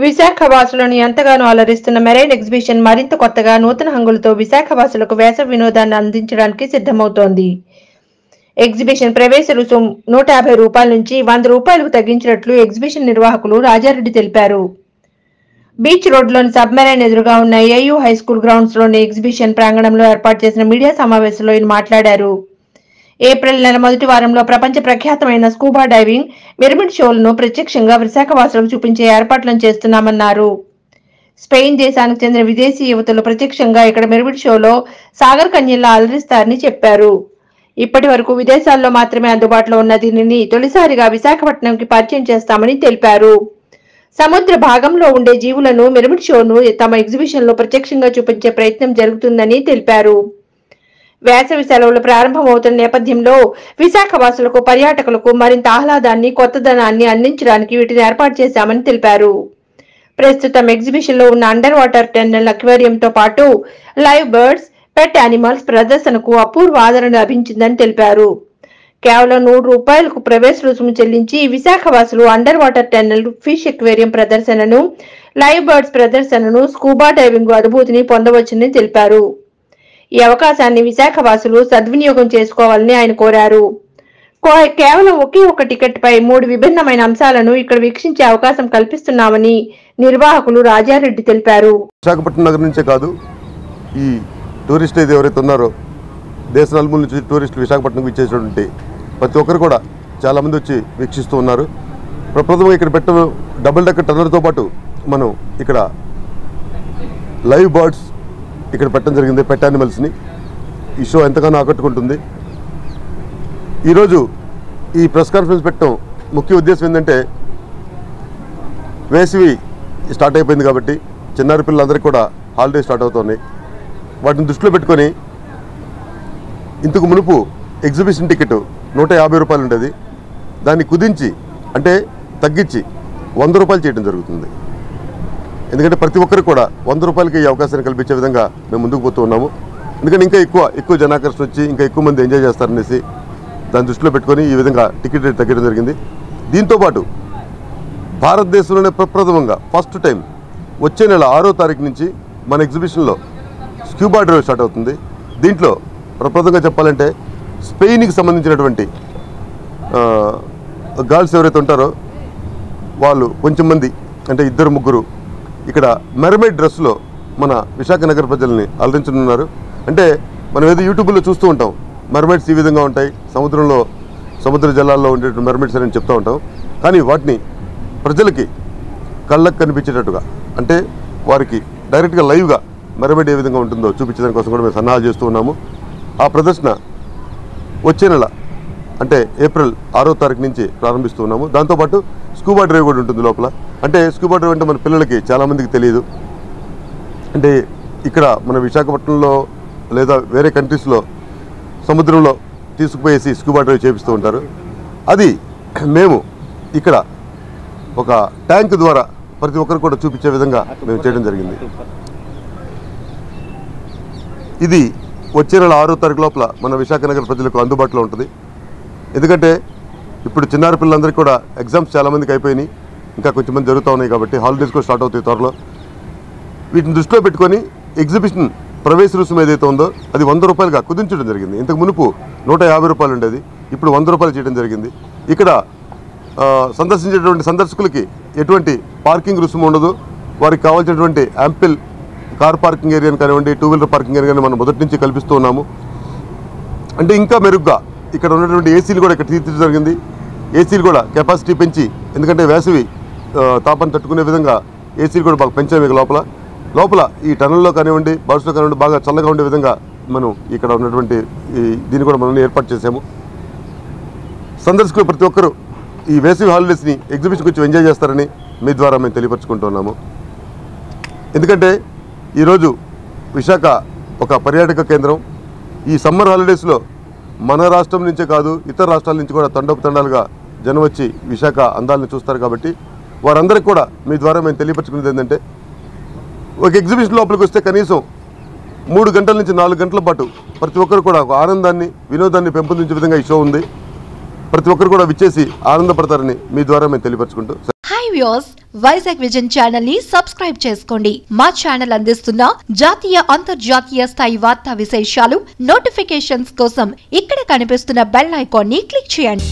విశాఖ వాసులను ఎంతగానో అలరిస్తున్న marine exhibition మరింత కొత్తగా నూతన హంగులతో విశాఖ వాసులకు వేసవి వినోదాన్ని అందించడానికి సిద్ధమవుతోంది. ఎగ్జిబిషన్ ప్రవేశ రుసుం రూ. 150 నుంచి రూ. 100 తగ్గించినట్లు ఎగ్జిబిషన్ నిర్వాహకులు రాజారెడ్డి తెలిపారు. బీచ్ రోడ్లోని సబ్మెరైన్ ఎదురుగా ఉన్న ఏయూ హైస్కూల్ గ్రౌండ్స్ లోని ఎగ్జిబిషన్ ప్రాంగణంలో ఏర్పాటు చేసిన మీడియా సమావేశంలో ఆయన మాట్లాడారు. ఏప్రిల్ నెల మొదటి వారంలో ప్రపంచ ప్రఖ్యాతమైన స్కూబా డైవింగ్, పిరమిడ్ షోలను ప్రత్యక్షంగా విశాఖ వాసులకు చూపించే ఏర్పాట్లను చేస్తున్నామన్నారు. స్పెయిన్ దేశానికి చెందిన విదేశీ యువతులు ప్రత్యక్షంగా ఇక్కడ పిరమిడ్ షోలో సాగర్ కన్యల్లా అలరిస్తారని చెప్పారు. ఇప్పటి వరకు విదేశాల్లో మాత్రమే అందుబాటులో ఉన్న దీనిని తొలిసారిగా విశాఖపట్నంకి పరిచయం చేస్తామని తెలిపారు. సముద్ర భాగంలో ఉండే జీవులను పిరమిడ్ షోను తమ ఎగ్జిబిషన్ లో ప్రత్యక్షంగా చూపించే ప్రయత్నం జరుగుతుందని తెలిపారు. వేసవి సెలవులు ప్రారంభమవుతున్న నేపథ్యంలో విశాఖ వాసులకు, పర్యాటకులకు మరింత ఆహ్లాదాన్ని, కొత్తదనాన్ని అందించడానికి వీటిని ఏర్పాటు చేశామని తెలిపారు. ప్రస్తుతం ఎగ్జిబిషన్ లో ఉన్న అండర్ వాటర్ టెన్నెల్ అక్వేరియంతో పాటు లైవ్ బర్డ్స్, పెట్ యానిమల్స్ ప్రదర్శనకు అపూర్వ ఆదరణ లభించిందని తెలిపారు. కేవలం రూ. 100 ప్రవేశ రుసుము చెల్లించి విశాఖ వాసులు under water tunnel, fish aquarium ప్రదర్శనను, లైవ్ బర్డ్స్ ప్రదర్శనను, స్కూబా డైవింగ్ అనుభూతిని పొందవచ్చని తెలిపారు. ఈ అవకాశాన్ని విశాఖ వాసులు సద్వినియోగం చేసుకోవాలని ఆయన కోరారు. కేవలం ఒకే ఒక టికెట్ పై 3 విభిన్నమైన అంశాలను ఇక్కడ వీక్షించే అవకాశం కల్పిస్తున్నామని నిర్వాహకులు రాజారెడ్డి తెలిపారు. విశాఖపట్నం నగరం నుంచే కాదు, ఈ టూరిస్ట్ ఎవరైతే ఉన్నారో దేశ నలుమూల నుంచి టూరిస్టులు విశాఖపట్నంకి ఇచ్చేటువంటి ప్రతి ఒక్కరు కూడా చాలా మంది వచ్చి వీక్షిస్తూ ఉన్నారు. ప్రప్రథమంగా ఇక్కడ పెట్ట డబుల్ డెక్కర్ టన్నర్తో పాటు మనం ఇక్కడ లైవ్ బర్డ్స్ ఇక్కడ పెట్టడం జరిగింది. పెట్ యానిమల్స్ని ఈ షో ఎంతగానో ఆకట్టుకుంటుంది. ఈరోజు ఈ ప్రెస్ కాన్ఫరెన్స్ పెట్టడం ముఖ్య ఉద్దేశం ఏంటంటే, వేసవి స్టార్ట్ అయిపోయింది కాబట్టి చిన్నారి పిల్లలందరికీ కూడా హాలిడే స్టార్ట్ అవుతున్నాయి. వాటిని దృష్టిలో పెట్టుకొని ఇంతకు మునుపు ఎగ్జిబిషన్ టికెట్ రూ. 150 ఉండేది. దాన్ని కుదించి అంటే తగ్గించి రూ. 100 చేయడం జరుగుతుంది. ఎందుకంటే ప్రతి ఒక్కరు కూడా రూ. 100 ఈ అవకాశాన్ని కల్పించే విధంగా మేము ముందుకు పోతూ ఉన్నాము. ఎందుకంటే ఇంకా ఎక్కువ జనాకర్షణ వచ్చి ఇంకా ఎక్కువ మంది ఎంజాయ్ చేస్తారనేసి దాన్ని దృష్టిలో పెట్టుకొని ఈ విధంగా టికెట్ రేట్ తగ్గడం జరిగింది. దీంతోపాటు భారతదేశంలోనే ప్రప్రథమంగా ఫస్ట్ టైం వచ్చే నెల 6వ తారీఖు నుంచి మన ఎగ్జిబిషన్లో స్క్యూబా డ్రైవ్ స్టార్ట్ అవుతుంది. దీంట్లో ప్రప్రథమంగా చెప్పాలంటే స్పెయిన్కి సంబంధించినటువంటి గర్ల్స్ ఎవరైతే ఉంటారో వాళ్ళు కొంచెం మంది అంటే 2-3 ఇక్కడ మెర్మైడ్ డ్రెస్లో మన విశాఖ నగర ప్రజల్ని అలరించనున్నారు. అంటే మనం ఏదో యూట్యూబ్లో చూస్తూ ఉంటాం, మెర్మైడ్స్ ఈ విధంగా ఉంటాయి, సముద్ర జలాల్లో ఉండే మెర్మైడ్స్ అని చెప్తూ ఉంటాం. కానీ వాటిని ప్రజలకి కళ్ళకు కనిపించేటట్టుగా అంటే వారికి డైరెక్ట్గా లైవ్గా మెర్మైడ్ ఏ విధంగా ఉంటుందో చూపించడానికి కోసం కూడా మేము సన్నాహాలు చేస్తూ ఉన్నాము. ఆ ప్రదర్శన వచ్చే నెల అంటే ఏప్రిల్ 6వ తారీఖు నుంచి ప్రారంభిస్తూ ఉన్నాము. దాంతోపాటు స్కూబా డ్రైవ్ కూడా ఉంటుంది లోపల. అంటే స్కూబా డ్రైవ్ అంటే మన పిల్లలకి చాలామందికి తెలియదు. అంటే ఇక్కడ మన విశాఖపట్నంలో లేదా వేరే కంట్రీస్లో సముద్రంలో తీసుకుపోయేసి స్కూబా డ్రైవ్ చేపిస్తూ ఉంటారు. అది మేము ఇక్కడ ఒక ట్యాంక్ ద్వారా ప్రతి ఒక్కరు కూడా చూపించే విధంగా మేము చేయడం జరిగింది. ఇది వచ్చే నెల 6వ తారీఖు లోపల మన విశాఖ నగర ప్రజలకు అందుబాటులో ఉంటుంది. ఎందుకంటే ఇప్పుడు చిన్నారి పిల్లలందరికీ కూడా ఎగ్జామ్స్ చాలామందికి అయిపోయినాయి, ఇంకా కొంచెం మంది జరుగుతూ ఉన్నాయి కాబట్టి హాలిడేస్ కూడా స్టార్ట్ అవుతాయి త్వరలో. వీటిని దృష్టిలో పెట్టుకొని ఎగ్జిబిషన్ ప్రవేశ రుసుము ఏదైతే ఉందో అది రూ. 100గా కుదించడం జరిగింది. ఇంతకు మునుపు రూ. 150 ఉండేది, ఇప్పుడు రూ. 100 చేయడం జరిగింది. ఇక్కడ సందర్శించేటువంటి సందర్శకులకి ఎటువంటి పార్కింగ్ రుసుము ఉండదు. వారికి కావాల్సినటువంటి యాంపిల్ కార్ పార్కింగ్ ఏరియాని కానివ్వండి, 2 వీలర్ పార్కింగ్ ఏరియాని మనం మొదటి నుంచి కల్పిస్తూ ఉన్నాము. అంటే ఇంకా మెరుగ్గా ఇక్కడ ఉన్నటువంటి ఏసీలు కూడా ఇక్కడ తీర్చడం జరిగింది. ఏసీలు కూడా కెపాసిటీ పెంచి, ఎందుకంటే వేసవి తాపాన్ని తట్టుకునే విధంగా ఏసీలు కూడా బాగా పెంచాము. లోపల ఈ టనల్లో కానివ్వండి, బస్సులో కానివ్వండి బాగా చల్లగా ఉండే విధంగా మనం ఇక్కడ ఉన్నటువంటి దీన్ని కూడా మనం ఏర్పాటు చేసాము. సందర్శకులు ప్రతి ఒక్కరూ ఈ వేసవి హాలిడేస్ని ఎగ్జిబిషన్ కొంచెం ఎంజాయ్ చేస్తారని మీ ద్వారా మేము తెలియపరుచుకుంటున్నాము. ఎందుకంటే ఈరోజు విశాఖ ఒక పర్యాటక కేంద్రం. ఈ సమ్మర్ హాలిడేస్లో మన రాష్ట్రం నుంచే కాదు ఇతర రాష్ట్రాల నుంచి కూడా తండాలుగా జనం వచ్చి విశాఖ అందాలను చూస్తారు. కాబట్టి వారందరికీ కూడా మీ ద్వారా మేము తెలియపరుచుకునేది ఏంటంటే, ఒక ఎగ్జిబిషన్ లోపలికి వస్తే కనీసం 3 గంటల నుంచి 4 గంటల పాటు ప్రతి ఒక్కరు కూడా ఒక ఆనందాన్ని, వినోదాన్ని పెంపొందించే విధంగా ఈ షో ఉంది. ప్రతి ఒక్కరు కూడా విచ్చేసి ఆనందపడతారని మీ ద్వారా మేము తెలియపరుచుకుంటూ. Hi viewers, Vizag vision channel ని సబ్స్క్రైబ్ చేసుకోండి. మా ఛానల్ అందిస్తున్న జాతీయ అంతర్జాతీయ స్థాయి వార్తా విశేషాలు నోటిఫికేషన్స్ కోసం ఇక్కడ కనిపిస్తున్న బెల్ ఐకాన్ ని క్లిక్ చేయండి.